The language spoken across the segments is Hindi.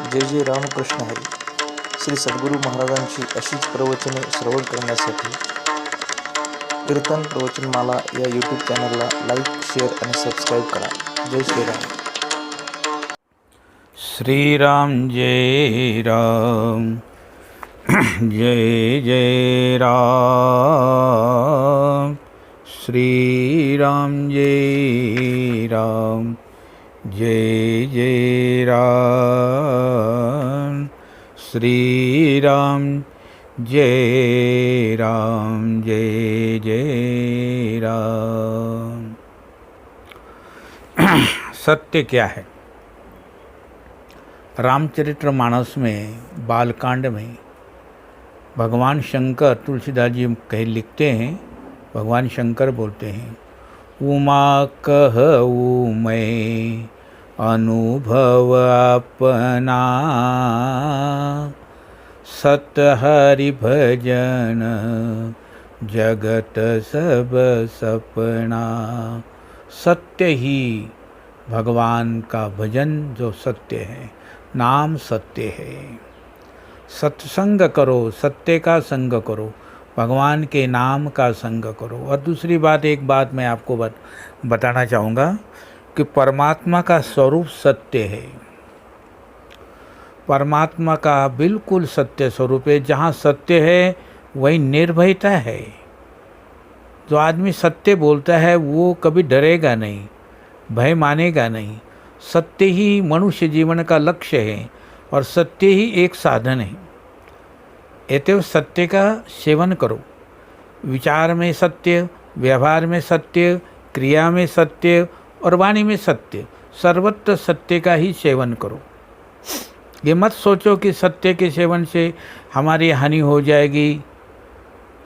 जय जय रामकृष्ण हरी. श्री सद्गुरू महाराजांची अशीच प्रवचने श्रवण करण्यासाठी कीर्तन प्रवचनमाला या यूट्यूब चॅनलला लाईक, शेअर आणि सबस्क्राईब करा. जय श्रीराम. श्रीराम जय राम जय जय राम. श्रीराम जय राम जय जय राम. श्रीराम जय राम जय जय राम. सत्य क्या है? रामचरितमानस में बालकांड में भगवान शंकर, तुलसीदास जी लिखते हैं, भगवान शंकर बोलते हैं, उमा कहूँ मैं अनुभव अपना, सत हरि भजन जगत सब सपना. सत्य ही भगवान का भजन जो सत्य है, नाम सत्य है. सत्संग करो, सत्य का संग करो, भगवान के नाम का संग करो. और दूसरी बात, एक बात मैं आपको बताना चाहूँगा कि परमात्मा का स्वरूप सत्य है. परमात्मा का बिल्कुल सत्य स्वरूप है. जहाँ सत्य है वही निर्भयता है. जो आदमी सत्य बोलता है वो कभी डरेगा नहीं, भय मानेगा नहीं. सत्य ही मनुष्य जीवन का लक्ष्य है और सत्य ही एक साधन है. अतएव सत्य का सेवन करो. विचार में सत्य, व्यवहार में सत्य, क्रिया में सत्य और वाणी में सत्य, सर्वत्र सत्य का ही सेवन करो. ये मत सोचो कि सत्य के सेवन से हमारी हानि हो जाएगी.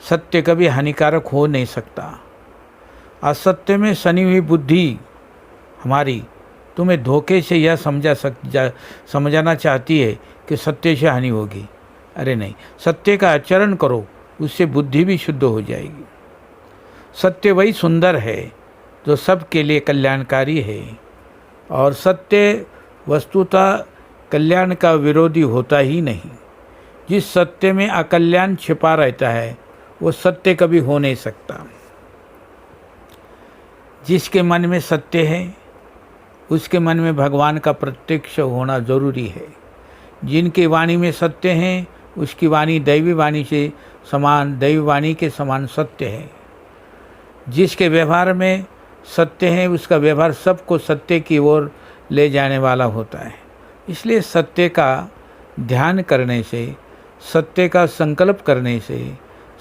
सत्य कभी हानिकारक हो नहीं सकता. असत्य में सनी हुई बुद्धि हमारी तुम्हें धोखे से यह समझाना चाहती है कि सत्य से हानि होगी. अरे नहीं, सत्य का आचरण करो, उससे बुद्धि भी शुद्ध हो जाएगी. सत्य वही सुंदर है जो सबके लिए कल्याणकारी है. और सत्य वस्तुतः कल्याण का विरोधी होता ही नहीं. जिस सत्य में अकल्याण छिपा रहता है वो सत्य कभी हो नहीं सकता. जिसके मन में सत्य है उसके मन में भगवान का प्रत्यक्ष होना जरूरी है. जिनकी वाणी में सत्य है उसकी वाणी दैवी वाणी से समान, दैवी वाणी के समान सत्य है. जिसके व्यवहार में सत्य है उसका व्यवहार सबको सत्य की ओर ले जाने वाला होता है. इसलिए सत्य का ध्यान करने से, सत्य का संकल्प करने से,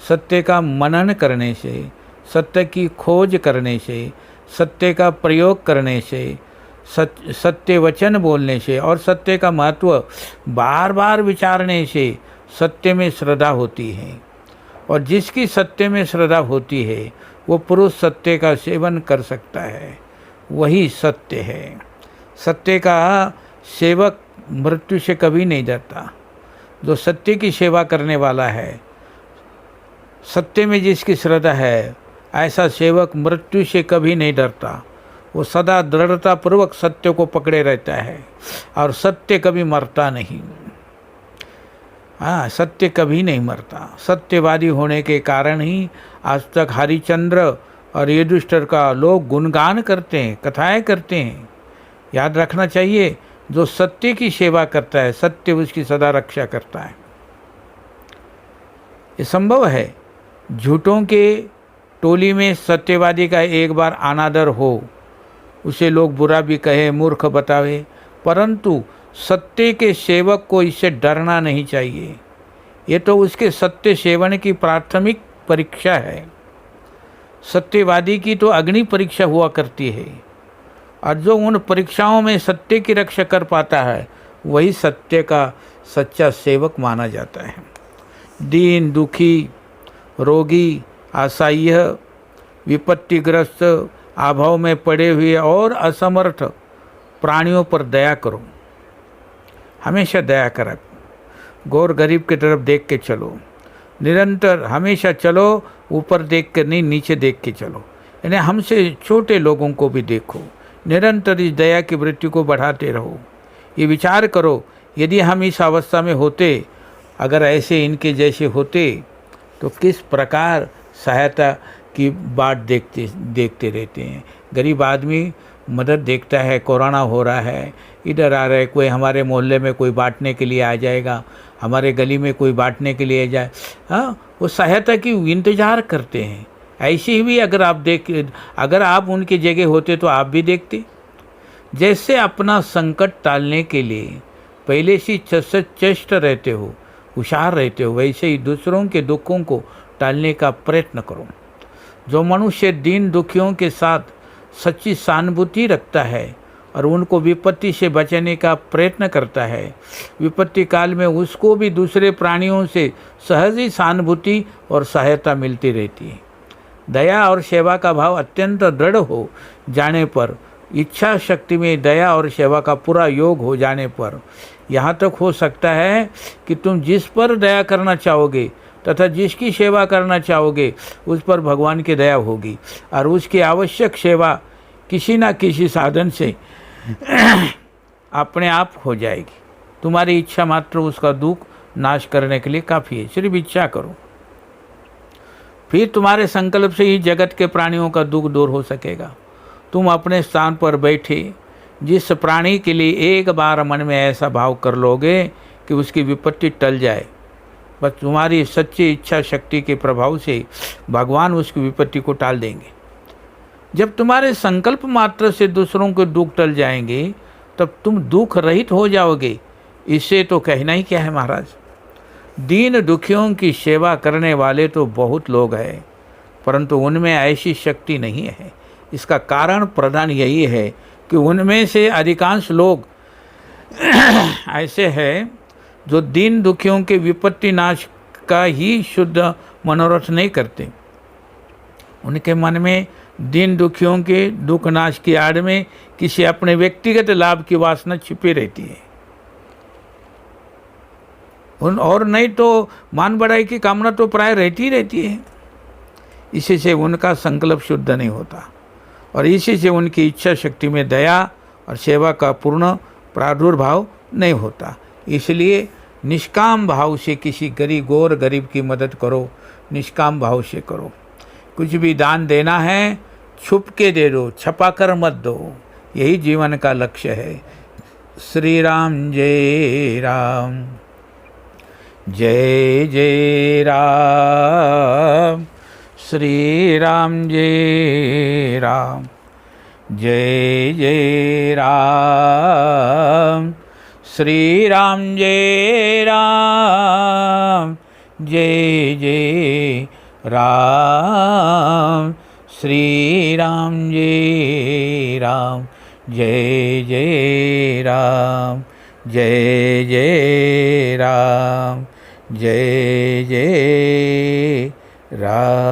सत्य का मनन करने से, सत्य की खोज करने से, सत्य का प्रयोग करने से, सत्य वचन बोलने से और सत्य का महत्व बार बार विचारने से सत्य में श्रद्धा होती है. और जिसकी सत्य में श्रद्धा होती है वो पुरुष सत्य का सेवन कर सकता है. वही सत्य है. सत्य का सेवक मृत्यु से कभी नहीं डरता. जो सत्य की सेवा करने वाला है, सत्य में जिसकी श्रद्धा है, ऐसा सेवक मृत्यु से कभी नहीं डरता. वो सदा दृढ़तापूर्वक सत्य को पकड़े रहता है और सत्य कभी मरता नहीं. हाँ, सत्य कभी नहीं मरता. सत्यवादी होने के कारण ही आज तक हरिश्चंद्र और युधिष्ठिर का लोग गुणगान करते हैं, कथाएं करते हैं. याद रखना चाहिए, जो सत्य की सेवा करता है सत्य उसकी सदा रक्षा करता है. ये संभव है झूठों के टोली में सत्यवादी का एक बार अनादर हो, उसे लोग बुरा भी कहे, मूर्ख बतावे, परंतु सत्य के सेवक को इससे डरना नहीं चाहिए. ये तो उसके सत्य सेवन की प्राथमिक परीक्षा है. सत्यवादी की तो अग्नि परीक्षा हुआ करती है और जो उन परीक्षाओं में सत्य की रक्षा कर पाता है वही सत्य का सच्चा सेवक माना जाता है. दीन दुखी, रोगी, असहाय, विपत्तिग्रस्त, अभाव में पड़े हुए और असमर्थ प्राणियों पर दया करो. हमेशा दया करा. गौर गरीब की तरफ देख के चलो. निरंतर हमेशा चलो, ऊपर देख कर नहीं, नीचे देख के चलो. यानी हमसे छोटे लोगों को भी देखो. निरंतर इस दया की वृत्ति को बढ़ाते रहो. ये विचार करो, यदि हम इस अवस्था में होते, अगर ऐसे इनके जैसे होते, तो किस प्रकार सहायता की बाट देखते रहते हैं। गरीब आदमी मदद देखता है, कोरोना हो रहा है, इधर आ रहा है, कोई हमारे मोहल्ले में कोई बांटने के लिए आ जाएगा, हमारे गली में कोई बांटने के लिए जाए, हाँ, वो सहायता की इंतज़ार करते हैं। ऐसे ही भी अगर आप उनकी जगह होते तो आप भी देखते। जैसे अपना संकट टालने के लिए पहले से सचेष्ट रहते हो, होशियार रहते हो, वैसे ही दूसरों के दुखों को टालने का प्रयत्न करो। जो मनुष्य दीन दुखियों के साथ सच्ची सहानुभूति रखता है और उनको विपत्ति से बचाने का प्रयत्न करता है, विपत्ति काल में उसको भी दूसरे प्राणियों से सहज ही सहानुभूति और सहायता मिलती रहती है। दया और सेवा का भाव अत्यंत दृढ़ हो जाने पर, इच्छा शक्ति में दया और सेवा का पूरा योग हो जाने पर, यहाँ तक हो सकता है कि तुम जिस पर दया करना चाहोगे तथा जिसकी सेवा करना चाहोगे उस पर भगवान की दया होगी और उसकी आवश्यक सेवा किसी न किसी साधन से अपने आप हो जाएगी। तुम्हारी इच्छा मात्र उसका दुख नाश करने के लिए काफ़ी है। सिर्फ इच्छा करो, फिर तुम्हारे संकल्प से ही जगत के प्राणियों का दुख दूर हो सकेगा। तुम अपने स्थान पर बैठे जिस प्राणी के लिए एक बार मन में ऐसा भाव कर लोगे कि उसकी विपत्ति टल जाए, बस तुम्हारी सच्ची इच्छा शक्ति के प्रभाव से भगवान उसकी विपत्ति को टाल देंगे। जब तुम्हारे संकल्प मात्र से दूसरों के दुख टल जाएंगे तब तुम दुख रहित हो जाओगे। इससे तो कहना ही क्या है महाराज। दीन दुखियों की सेवा करने वाले तो बहुत लोग हैं, परंतु उनमें ऐसी शक्ति नहीं है। इसका कारण प्रधान यही है कि उनमें से अधिकांश लोग ऐसे हैं जो दीन दुखियों के विपत्ति नाश का ही शुद्ध मनोरथ नहीं करते। उनके मन में दीन दुखियों के दुख नाश की आड़ में किसी अपने व्यक्तिगत लाभ की वासना छिपी रहती है। और नहीं तो मान बढ़ाई की कामना तो प्राय रहती है। इसी से उनका संकल्प शुद्ध नहीं होता और इसी से उनकी इच्छा शक्ति में दया और सेवा का पूर्ण प्रादुर्भाव नहीं होता। इसलिए निष्काम भाव से किसी गरीब की मदद करो, निष्काम भाव से करो। कुछ भी दान देना है छुप के दे दो, छपा कर मत दो, यही जीवन का लक्ष्य है। श्री राम जय राम, जय जय राम, श्री राम जय राम, जय जय राम, श्री राम जय राम, जय जय राम, श्री राम जय राम, जय जय राम, जय जय राम, जय जय राम।